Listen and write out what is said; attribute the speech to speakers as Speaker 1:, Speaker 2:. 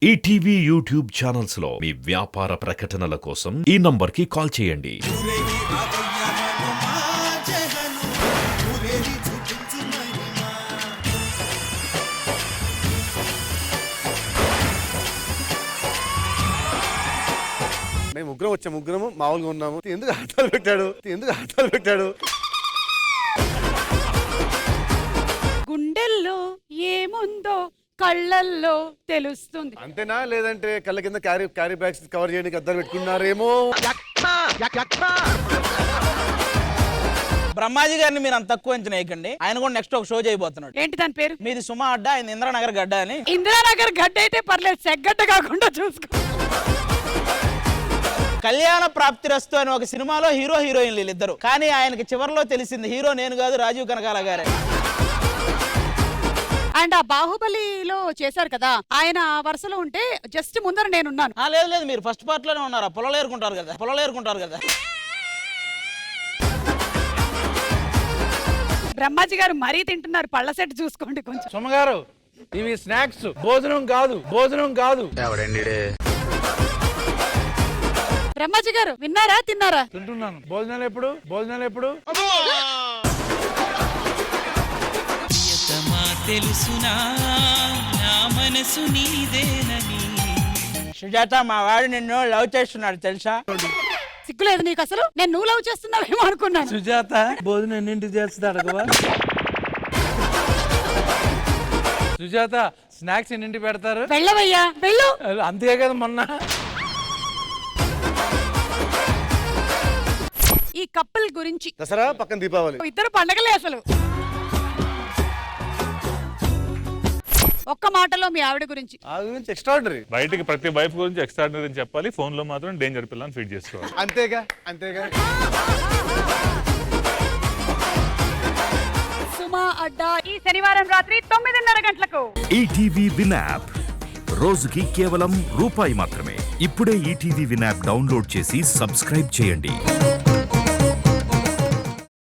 Speaker 1: ETV YouTube channels లో మీ వ్యాపార ప్రకటనల కోసం ఈ నంబర్కి కాల్ చేయండి.
Speaker 2: మేము ముగ్గురము మామూలుగా ఉన్నాము. ఎందుకు హఠాలు పెట్టాడు
Speaker 3: గుండెల్లో ఏముందో కళ్ళల్లో తెలుస్తుంది.
Speaker 2: అంతేనా? లేదంటే కళ్ళ కింద క్యారీ బ్యాగ్స్ కవర్ చేయడానికి అద్దాలు పెట్టుకున్నారేమో.
Speaker 4: బ్రహ్మాజీ గారిని మీరు అంత తక్కువ అంచనా వేయకండి. ఆయన కూడా నెక్స్ట్ ఒక షో చేయబోతున్నాడు.
Speaker 3: ఏంటి దాని పేరు?
Speaker 4: మీది సుమా అడ్డ, ఆయన ఇంద్రానగర్ గడ్డ అని.
Speaker 3: ఇందిరానగర్ గడ్డ అయితే పర్లేదు, సెగ్గడ్డ కాకుండా చూసుకో.
Speaker 4: కళ్యాణ ప్రాప్తిరస్తు అని ఒక సినిమాలో హీరో హీరోయిన్లు వీళ్ళిద్దరు. కానీ ఆయనకి చివరిలో తెలిసింది హీరో నేను కాదు, రాజీవ్ కనకాల గారే.
Speaker 3: అండ్ ఆ బాహుబలిలో చేశారు కదా, ఆయన వరుసలో ఉంటే జస్ట్ ముందర నేనున్నాను.
Speaker 4: లేదు మీరు ఫస్ట్ పార్ట్ లోనే ఉన్నారు. పొలాలు ఏరుకుంటారు కదా.
Speaker 3: బ్రహ్మాజీ గారు మరీ తింటున్నారు, పళ్ళ సెట్ చూసుకోండి కొంచెం.
Speaker 5: సుమగారు, ఇవి స్నాక్స్, భోజనం కాదు.
Speaker 3: బ్రహ్మాజీ గారు విన్నారా, తిన్నారా?
Speaker 5: తింటున్నాను. భోజనాలు ఎప్పుడు?
Speaker 6: తెలుసునా నా మనసు నీదేనని.
Speaker 4: సుజాత, మా వాడు నిన్ను లవ్ చేస్తున్నాడు తెలుసా?
Speaker 3: సిగ్గులేదు నీకు అసలు? నేను నువ్వు లవ్ చేస్తున్నావేమో అనుకున్నాను.
Speaker 5: సుజాత, భోజనం ఎన్నింటికి చేస్తుంది అడగవా? సుజాత, స్నాక్స్ ఎన్నింటికి పెడతారు?
Speaker 3: వెళ్ళవయ్యా, వెళ్ళు.
Speaker 5: అంతే కదా మొన్న.
Speaker 3: ఈ కపుల్ గురించి
Speaker 2: దసరా పక్కన దీపావళి
Speaker 3: ఇద్దరు పండగలే అసలు. ఒక్క మాటలో మీ ఆవిడ గురించి.
Speaker 2: ఆ గురించి ఎక్స్ట్రాడినరీ.
Speaker 7: బయటికి ప్రతి వైఫ్ గురించి ఎక్స్ట్రాడినరీ అని చెప్పాలి. ఫోన్ లో మాత్రం డేంజర్ పిల్లని ఫీడ్ చేసుకోవాలి.
Speaker 2: అంతేగా.
Speaker 3: సుమా అడ్డా ఈ శనివారం రాత్రి 9:30 గంటలకు.
Speaker 1: ఈటీవీ విన్ యాప్ రోజుకి కేవలం రూపాయి మాత్రమే. ఇప్పుడే ఈటీవీ విన్ యాప్ డౌన్లోడ్ చేసి సబ్స్క్రైబ్ చేయండి.